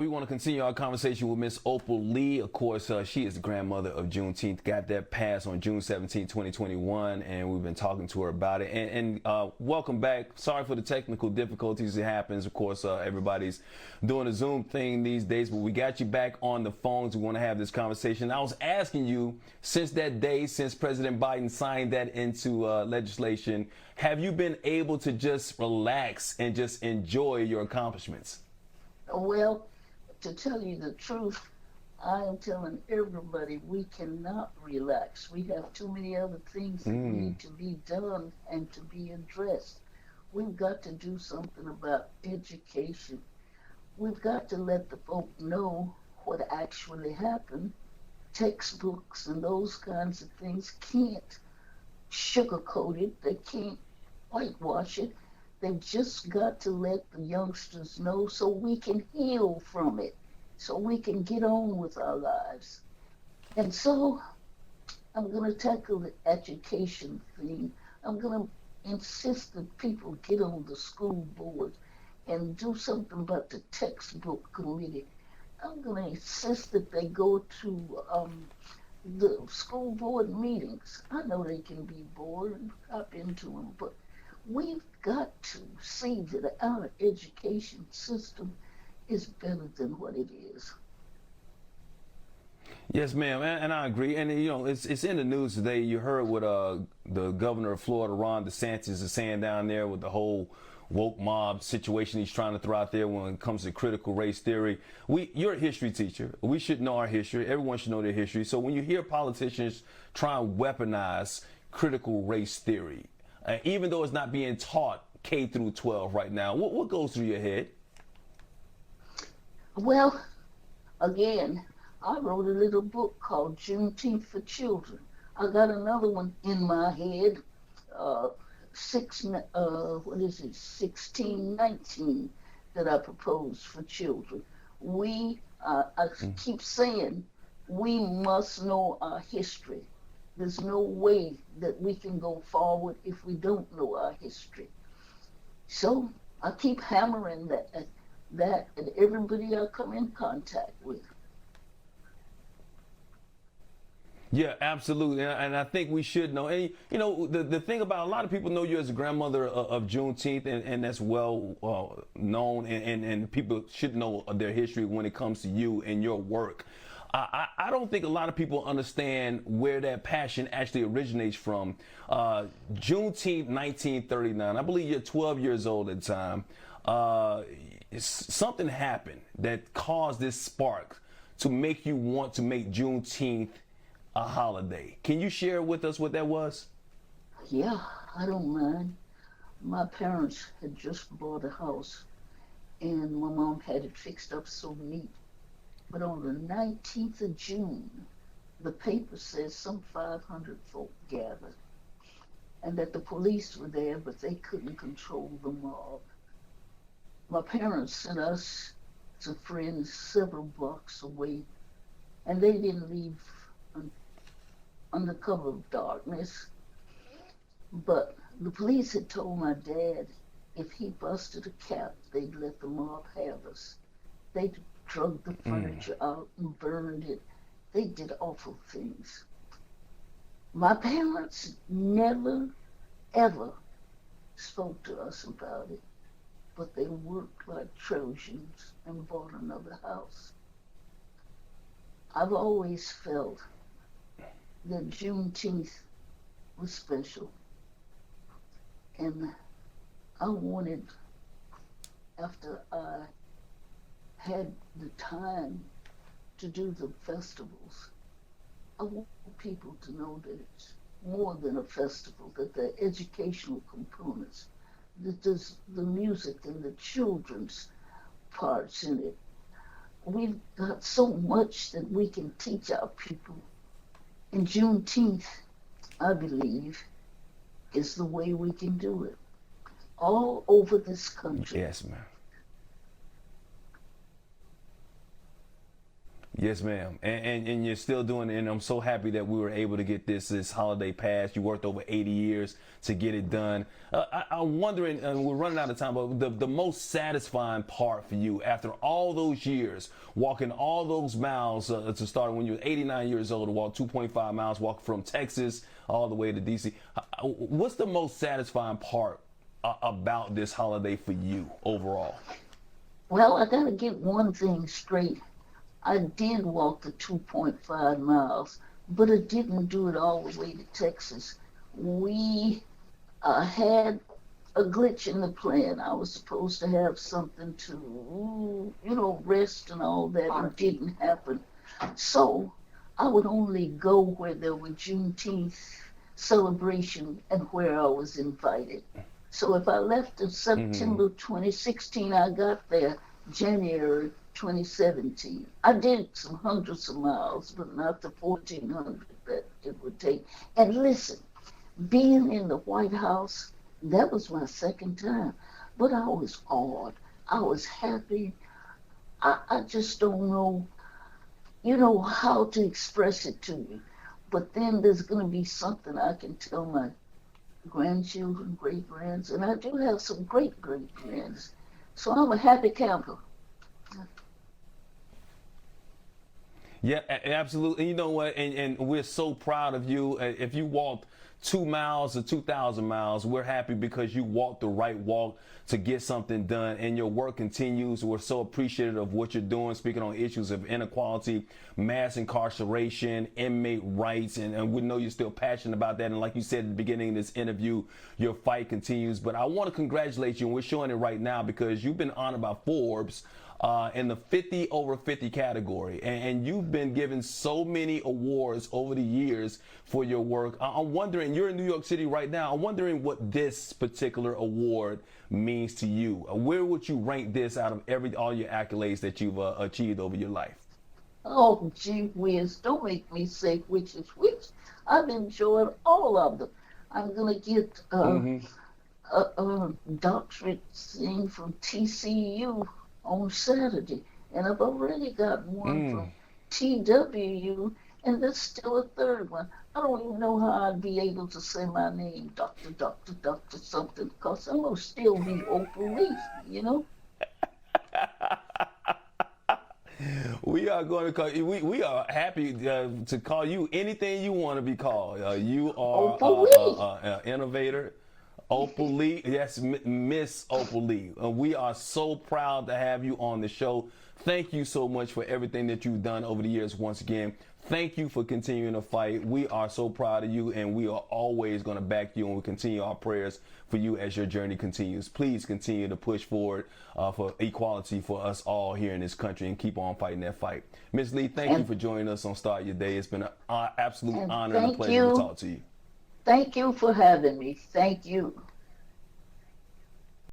We want to continue our conversation with Miss Opal Lee. Of course, she is the grandmother of Juneteenth. Got that passed on June 17, 2021, and we've been talking to her about it. And welcome back. Sorry for the technical difficulties. It happens. Of course, everybody's doing a Zoom thing these days, but we got you back on the phones. We want to have this conversation. I was asking you, since that day, since President Biden signed that into legislation, have you been able to just relax and just enjoy your accomplishments? Well, to tell you the truth, I am telling everybody we cannot relax. We have too many other things that need to be done and to be addressed. We've got to do something about education. We've got to let the folk know what actually happened. Textbooks and those kinds of things can't sugarcoat it. They can't whitewash it. They've just got to let the youngsters know so we can heal from it, so we can get on with our lives. And so I'm going to tackle the education thing. I'm going to insist that people get on the school board and do something about the textbook committee. I'm going to insist that they go to the school board meetings. I know they can be bored and hop into them, but we've got to see that our education system is better than what it is. Yes, ma'am, and I agree. And you know, it's in the news today. You heard what the governor of Florida, Ron DeSantis, is saying down there with the whole woke mob situation he's trying to throw out there when it comes to critical race theory. You're a history teacher. We should know our history. Everyone should know their history. So when you hear politicians try and weaponize critical race theory, even though it's not being taught K through 12 right now, what goes through your head? Well, again, I wrote a little book called Juneteenth for Children. I got another one in my head, 1619, that I proposed for children. I keep saying, we must know our history. There's no way that we can go forward if we don't know our history. So I keep hammering that and everybody I come in contact with. Yeah, absolutely, and I think we should know. And you know, the thing about a lot of people know you as a grandmother of Juneteenth, and that's well known, and people should know their history when it comes to you and your work. I don't think a lot of people understand where that passion actually originates from. Juneteenth 1939, I believe you're 12 years old at the time. Something happened that caused this spark to make you want to make Juneteenth a holiday. Can you share with us what that was? Yeah, I don't mind. My parents had just bought a house and my mom had it fixed up so neat. But on the 19th of June, the paper says some 500 folk gathered and that the police were there, but they couldn't control the mob. My parents sent us to friends several blocks away, and they didn't leave under cover of darkness. But the police had told my dad if he busted a cap, they'd let the mob have us. They drug the furniture out and burned it. They did awful things. My parents never, ever spoke to us about it, but they worked like Trojans and bought another house. I've always felt that Juneteenth was special, and I wanted, after I had the time to do the festivals, I want people to know that it's more than a festival, that there are educational components, that there's the music and the children's parts in it. We've got so much that we can teach our people. And Juneteenth, I believe, is the way we can do it. All over this country. Yes, ma'am. Yes, ma'am. And you're still doing it. And I'm so happy that we were able to get this holiday passed. You worked over 80 years to get it done. I'm wondering, and we're running out of time, but the most satisfying part for you after all those years, walking all those miles to start when you were 89 years old, to walk 2.5 miles, walk from Texas all the way to DC. What's the most satisfying part about this holiday for you overall? Well, I got to get one thing straight. I did walk the 2.5 miles, but I didn't do it all the way to Texas. We had a glitch in the plan. I was supposed to have something to, rest and all that, and didn't happen. So I would only go where there were Juneteenth celebration and where I was invited. So if I left in September 2016, I got there January 2017. I did some hundreds of miles, but not the 1,400 that it would take. And listen, being in the White House, that was my second time. But I was awed. I was happy. I just don't know, how to express it to you. But then there's going to be something I can tell my grandchildren, great grands, and I do have some great great grands. So I'm a happy camper. Yeah, absolutely. And you know what? And we're so proud of you. If you walked 2 miles or 2,000 miles, we're happy because you walked the right walk to get something done, and your work continues. We're so appreciative of what you're doing, speaking on issues of inequality, mass incarceration, inmate rights, and we know you're still passionate about that. And like you said at the beginning of this interview, your fight continues. But I want to congratulate you, and we're showing it right now because you've been honored by Forbes in the 50 over 50 category, and you've been given so many awards over the years for your work. I'm wondering, you're in New York City right now, I'm wondering what this particular award means to you. Where would you rank this out of all your accolades that you've achieved over your life? Oh, gee whiz, don't make me say which is which. I've enjoyed all of them. I'm going to get a doctorate thing from TCU on Saturday, and I've already got one from TWU, and there's still a third one. I don't even know how I'd be able to say my name, Doctor something, because I'm going to still be Opal Lee. We are going to call you, we are happy to call you anything you want to be called. You are an innovator. Opal Lee, yes, Miss Opal Lee. We are so proud to have you on the show. Thank you so much for everything that you've done over the years. Once again, thank you for continuing to fight. We are so proud of you, and we are always going to back you, and we continue our prayers for you as your journey continues. Please continue to push forward for equality for us all here in this country, and keep on fighting that fight. Ms. Lee, thank you for joining us on Start Your Day. It's been an absolute honor and a pleasure to talk to you. Thank you for having me. Thank you.